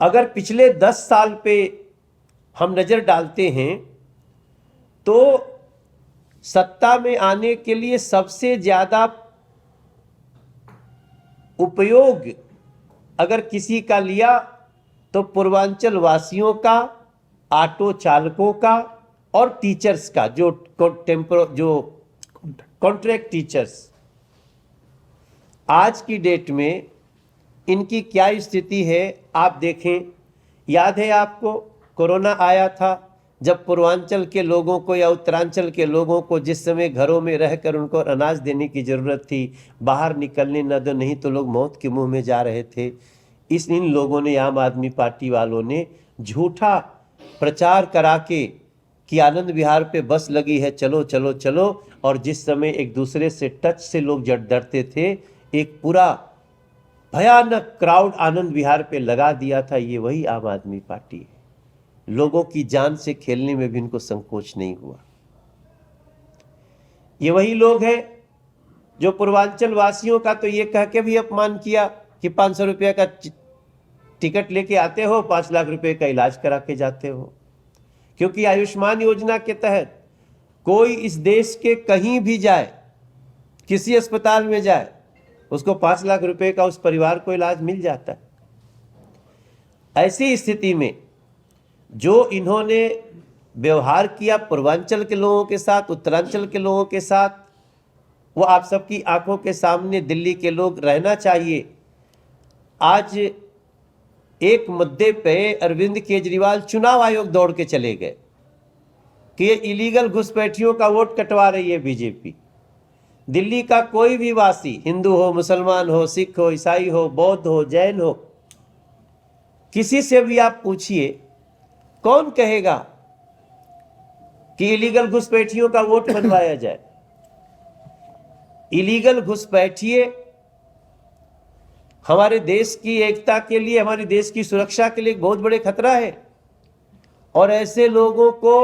अगर पिछले 10 साल पे हम नज़र डालते हैं तो सत्ता में आने के लिए सबसे ज़्यादा उपयोग अगर किसी का लिया तो पूर्वांचल वासियों का, ऑटो चालकों का और टीचर्स का, जो कॉन्ट्रैक्ट टीचर्स। आज की डेट में इनकी क्या स्थिति है आप देखें। याद है आपको, कोरोना आया था, जब पूर्वांचल के लोगों को या उत्तरांचल के लोगों को जिस समय घरों में रहकर उनको अनाज देने की ज़रूरत थी, बाहर निकलने न दो, नहीं तो लोग मौत के मुंह में जा रहे थे। इन लोगों ने, आम आदमी पार्टी वालों ने झूठा प्रचार करा के कि आनंद विहार पे बस लगी है, चलो चलो चलो, और जिस समय एक दूसरे से टच से लोग डरते थे, एक पूरा भयानक क्राउड आनंद विहार पे लगा दिया था। ये वही आम आदमी पार्टी है। लोगों की जान से खेलने में भी इनको संकोच नहीं हुआ। ये वही लोग हैं जो पूर्वांचल वासियों का तो ये कह के भी अपमान किया कि 500 रुपये का टिकट लेके आते हो, 5 लाख रुपए का इलाज करा के जाते हो। क्योंकि आयुष्मान योजना के तहत कोई इस देश के कहीं भी जाए, किसी अस्पताल में जाए, उसको 5 लाख रुपए का उस परिवार को इलाज मिल जाता है। ऐसी स्थिति में जो इन्होंने व्यवहार किया पूर्वांचल के लोगों के साथ, उत्तरांचल के लोगों के साथ, वो आप सबकी आंखों के सामने दिल्ली के लोग रहना चाहिए। आज एक मुद्दे पे अरविंद केजरीवाल चुनाव आयोग दौड़ के चले गए कि ये इलीगल घुसपैठियों का वोट कटवा रही है बीजेपी। दिल्ली का कोई भी वासी, हिंदू हो, मुसलमान हो, सिख हो, ईसाई हो, बौद्ध हो, जैन हो, किसी से भी आप पूछिए, कौन कहेगा कि इलीगल घुसपैठियों का वोट बनवाया जाए। इलीगल घुसपैठिए हमारे देश की एकता के लिए, हमारे देश की सुरक्षा के लिए एक बहुत बड़े खतरा है। और ऐसे लोगों को,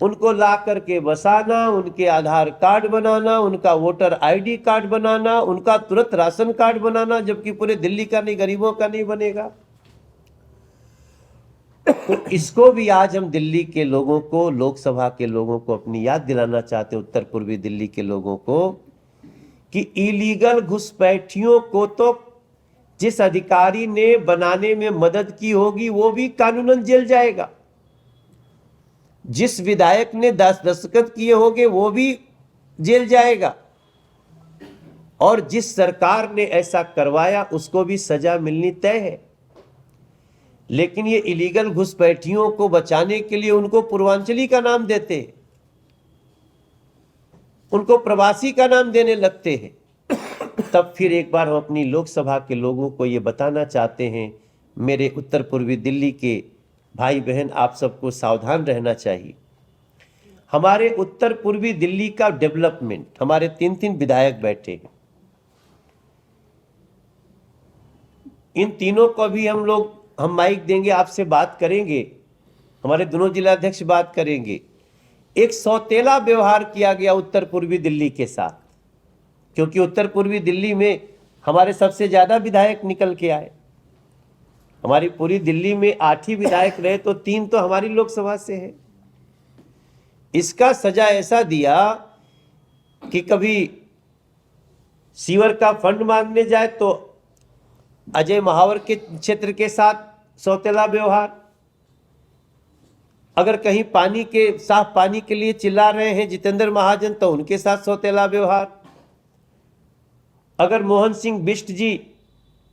उनको ला करके बसाना, उनके आधार कार्ड बनाना, उनका वोटर आईडी कार्ड बनाना, उनका तुरंत राशन कार्ड बनाना, जबकि पूरे दिल्ली का नहीं, गरीबों का नहीं बनेगा। तो इसको भी आज हम दिल्ली के लोगों को, लोकसभा के लोगों को अपनी याद दिलाना चाहते हैं, उत्तर पूर्वी दिल्ली के लोगों को, कि इलीगल घुसपैठियों को तो जिस अधिकारी ने बनाने में मदद की होगी वो भी कानूनन जेल जाएगा। जिस विधायक ने दस्तखत किए होंगे वो भी जेल जाएगा। और जिस सरकार ने ऐसा करवाया उसको भी सजा मिलनी तय है। लेकिन ये इलीगल घुसपैठियों को बचाने के लिए उनको पूर्वांचली का नाम देते हैं, उनको प्रवासी का नाम देने लगते हैं। तब फिर एक बार हम अपनी लोकसभा के लोगों को ये बताना चाहते हैं, मेरे उत्तर पूर्वी दिल्ली के भाई बहन, आप सबको सावधान रहना चाहिए। हमारे उत्तर पूर्वी दिल्ली का डेवलपमेंट, हमारे 3 विधायक बैठे हैं, इन तीनों को भी हम माइक देंगे, आपसे बात करेंगे, हमारे दोनों जिलाध्यक्ष बात करेंगे। एक सौतेला व्यवहार किया गया उत्तर पूर्वी दिल्ली के साथ, क्योंकि उत्तर पूर्वी दिल्ली में हमारे सबसे ज्यादा विधायक निकल के आए। हमारी पूरी दिल्ली में 8 ही विधायक रहे तो 3 तो हमारी लोकसभा से है। इसका सजा ऐसा दिया कि कभी सीवर का फंड मांगने जाए तो अजय महावर के क्षेत्र के साथ सौतेला व्यवहार, अगर कहीं साफ पानी के लिए चिल्ला रहे हैं जितेंद्र महाजन तो उनके साथ सौतेला व्यवहार, अगर मोहन सिंह बिष्ट जी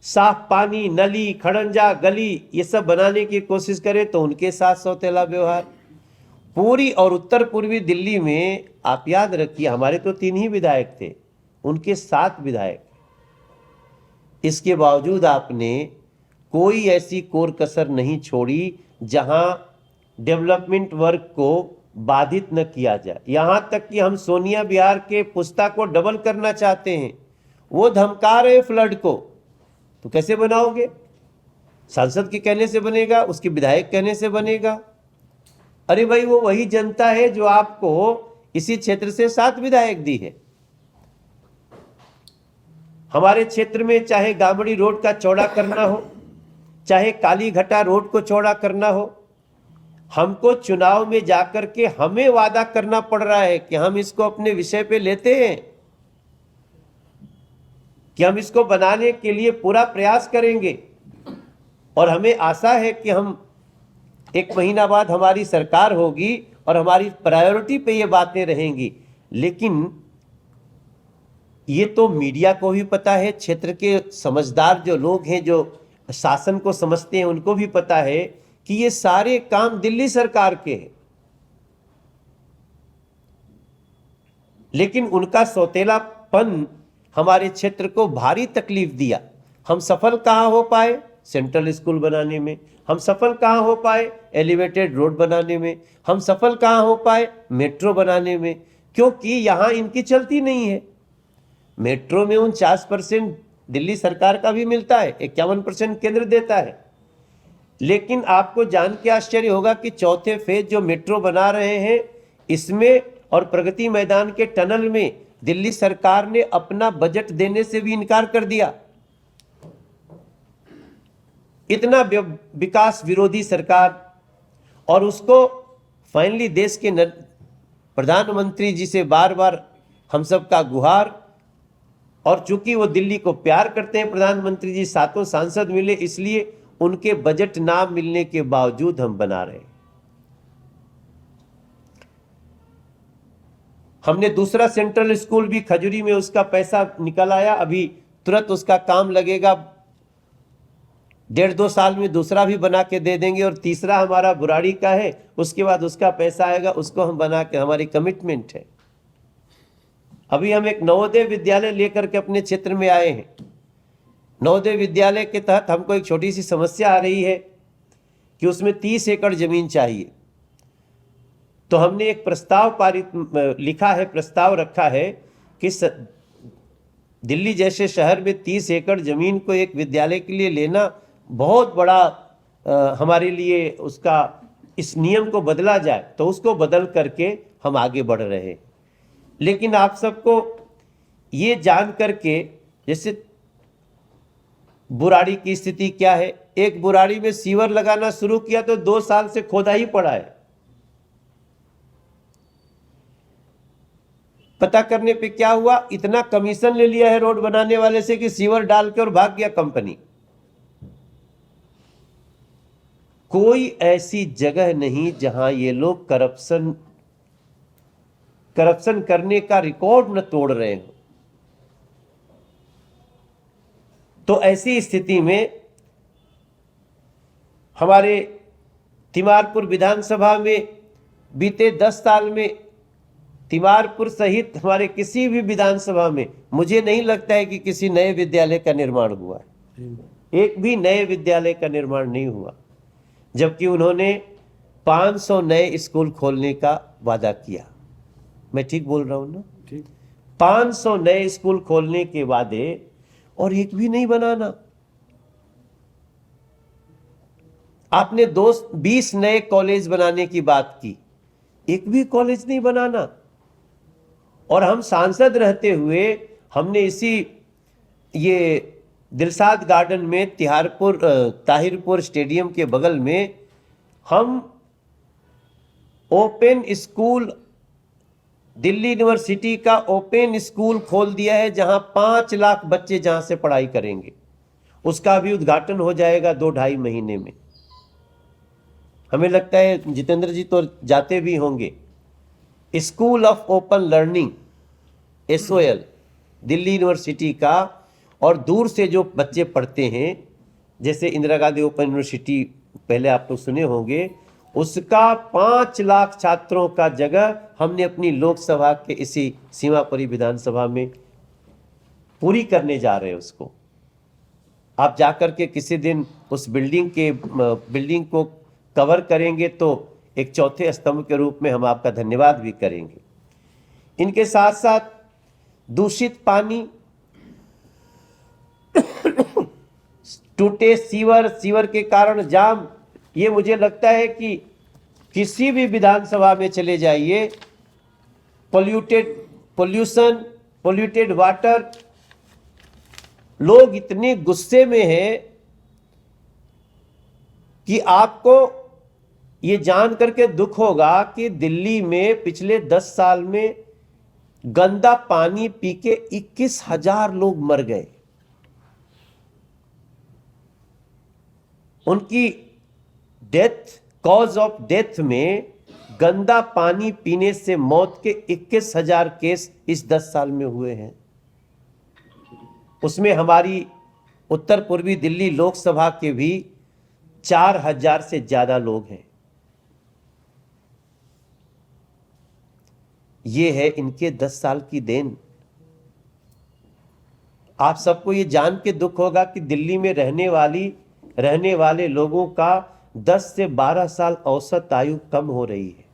साफ पानी, नली, खड़ंजा, गली ये सब बनाने की कोशिश करें तो उनके साथ सौतेला व्यवहार। पूरी और उत्तर पूर्वी दिल्ली में आप याद रखिए, हमारे तो 3 ही विधायक थे, उनके 7 विधायक। इसके बावजूद आपने कोई ऐसी कोर कसर नहीं छोड़ी जहां डेवलपमेंट वर्क को बाधित न किया जाए। यहां तक कि हम सोनिया विहार के पुस्ता को डबल करना चाहते हैं, वो धमका रहे फ्लड को, तो कैसे बनाओगे? सांसद के कहने से बनेगा, उसके विधायक कहने से बनेगा? अरे भाई, वो वही जनता है जो आपको इसी क्षेत्र से 7 विधायक दी है। हमारे क्षेत्र में चाहे गामड़ी रोड का चौड़ा करना हो, चाहे कालीघटा रोड को चौड़ा करना हो, हमको चुनाव में जाकर के हमें वादा करना पड़ रहा है कि हम इसको अपने विषय पे लेते हैं, कि हम इसको बनाने के लिए पूरा प्रयास करेंगे। और हमें आशा है कि हम 1 महीना बाद हमारी सरकार होगी और हमारी प्रायोरिटी पे ये बातें रहेंगी। लेकिन ये तो मीडिया को भी पता है, क्षेत्र के समझदार जो लोग हैं, जो शासन को समझते हैं, उनको भी पता है कि ये सारे काम दिल्ली सरकार के हैं। लेकिन उनका सौतेलापन हमारे क्षेत्र को भारी तकलीफ दिया। हम सफल कहाँ हो पाए? सेंट्रल स्कूल बनाने में। हम सफल कहाँ हो पाए? एलिवेटेड रोड बनाने में। हम सफल कहाँ हो पाए? मेट्रो बनाने में। क्योंकि यहाँ इनकी चलती नहीं है। मेट्रो में 49% दिल्ली सरकार का भी मिलता है, 51% केंद्र देता है। लेकिन आपको जान के आश्चर्य होगा कि चौथे फेज जो मेट्रो बना रहे हैं, इसमें और प्रगति मैदान के टनल में दिल्ली सरकार ने अपना बजट देने से भी इनकार कर दिया। इतना विकास विरोधी सरकार। और उसको फाइनली देश के प्रधानमंत्री जी से बार बार हम सब का गुहार, और चूंकि वो दिल्ली को प्यार करते हैं प्रधानमंत्री जी, 7 सांसद मिले, इसलिए उनके बजट ना मिलने के बावजूद हम बना रहे हैं। हमने दूसरा सेंट्रल स्कूल भी खजूरी में, उसका पैसा निकल आया, अभी तुरंत उसका काम लगेगा। 1.5-2 साल में दूसरा भी बना के दे देंगे। और तीसरा हमारा बुराड़ी का है, उसके बाद उसका पैसा आएगा, उसको हम बना के, हमारी कमिटमेंट है। अभी हम एक नवोदय विद्यालय लेकर के अपने क्षेत्र में आए हैं। नवोदय विद्यालय के तहत हमको एक छोटी सी समस्या आ रही है कि उसमें 30 एकड़ जमीन चाहिए। तो हमने एक प्रस्ताव लिखा है, प्रस्ताव रखा है कि दिल्ली जैसे शहर में 30 एकड़ जमीन को एक विद्यालय के लिए लेना बहुत बड़ा हमारे लिए, उसका इस नियम को बदला जाए। तो उसको बदल करके हम आगे बढ़ रहे हैं। लेकिन आप सबको ये जान करके, जैसे बुराड़ी की स्थिति क्या है, एक बुराड़ी में सीवर लगाना शुरू किया तो 2 साल से खोदा ही पड़ा है। पता करने पे क्या हुआ, इतना कमीशन ले लिया है रोड बनाने वाले से कि सीवर डाल के और भाग गया कंपनी। कोई ऐसी जगह नहीं जहां ये लोग करप्शन करने का रिकॉर्ड न तोड़ रहे हो। तो ऐसी स्थिति में हमारे तिमारपुर विधानसभा में बीते 10 साल में तिमारपुर सहित हमारे किसी भी विधानसभा में मुझे नहीं लगता है कि किसी नए विद्यालय का निर्माण हुआ है। एक भी नए विद्यालय का निर्माण नहीं हुआ, जबकि उन्होंने 500 नए स्कूल खोलने का वादा किया। मैं ठीक बोल रहा हूं ना? 500 नए स्कूल खोलने के वादे, और एक भी नहीं बनाना। आपने 20 नए कॉलेज बनाने की बात की, एक भी कॉलेज नहीं बनाना। और हम सांसद रहते हुए हमने इसी ये दिलसाद गार्डन में ताहिरपुर स्टेडियम के बगल में हम ओपन स्कूल, दिल्ली यूनिवर्सिटी का ओपन स्कूल खोल दिया है, जहां 5 लाख बच्चे जहां से पढ़ाई करेंगे। उसका भी उद्घाटन हो जाएगा 2-2.5 महीने में। हमें लगता है जितेंद्र जी तो जाते भी होंगे। School of open learning, SOL, Delhi university का। और दूर से जो बच्चे पढ़ते हैं, जैसे इंदिरा गांधी ओपन यूनिवर्सिटी पहले आप लोग सुने होंगे, उसका 5 लाख छात्रों का जगह हमने अपनी लोकसभा के इसी सीमापुरी विधानसभा में पूरी करने जा रहे हैं। उसको आप जाकर के किसी दिन उस बिल्डिंग को कवर करेंगे तो एक चौथे स्तंभ के रूप में हम आपका धन्यवाद भी करेंगे। इनके साथ साथ दूषित पानी, टूटे सीवर के कारण जाम, ये मुझे लगता है कि किसी भी विधानसभा में चले जाइए, पोल्यूटेड वाटर, लोग इतने गुस्से में हैं कि आपको ये जान करके दुख होगा कि दिल्ली में पिछले 10 साल में गंदा पानी पी के 21,000 लोग मर गए। उनकी डेथ, कॉज ऑफ डेथ में गंदा पानी पीने से मौत के 21,000 केस इस 10 साल में हुए हैं। उसमें हमारी उत्तर पूर्वी दिल्ली लोकसभा के भी 4,000 से ज्यादा लोग हैं। ये है इनके 10 साल की देन। आप सबको ये जान के दुख होगा कि दिल्ली में रहने वाले लोगों का 10 से 12 साल औसत आयु कम हो रही है।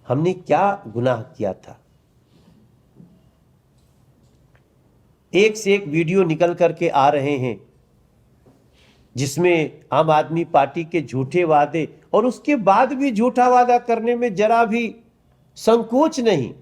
हमने क्या गुनाह किया था? एक से एक वीडियो निकल करके आ रहे हैं जिसमें आम आदमी पार्टी के झूठे वादे, और उसके बाद भी झूठा वादा करने में जरा भी संकोच नहीं।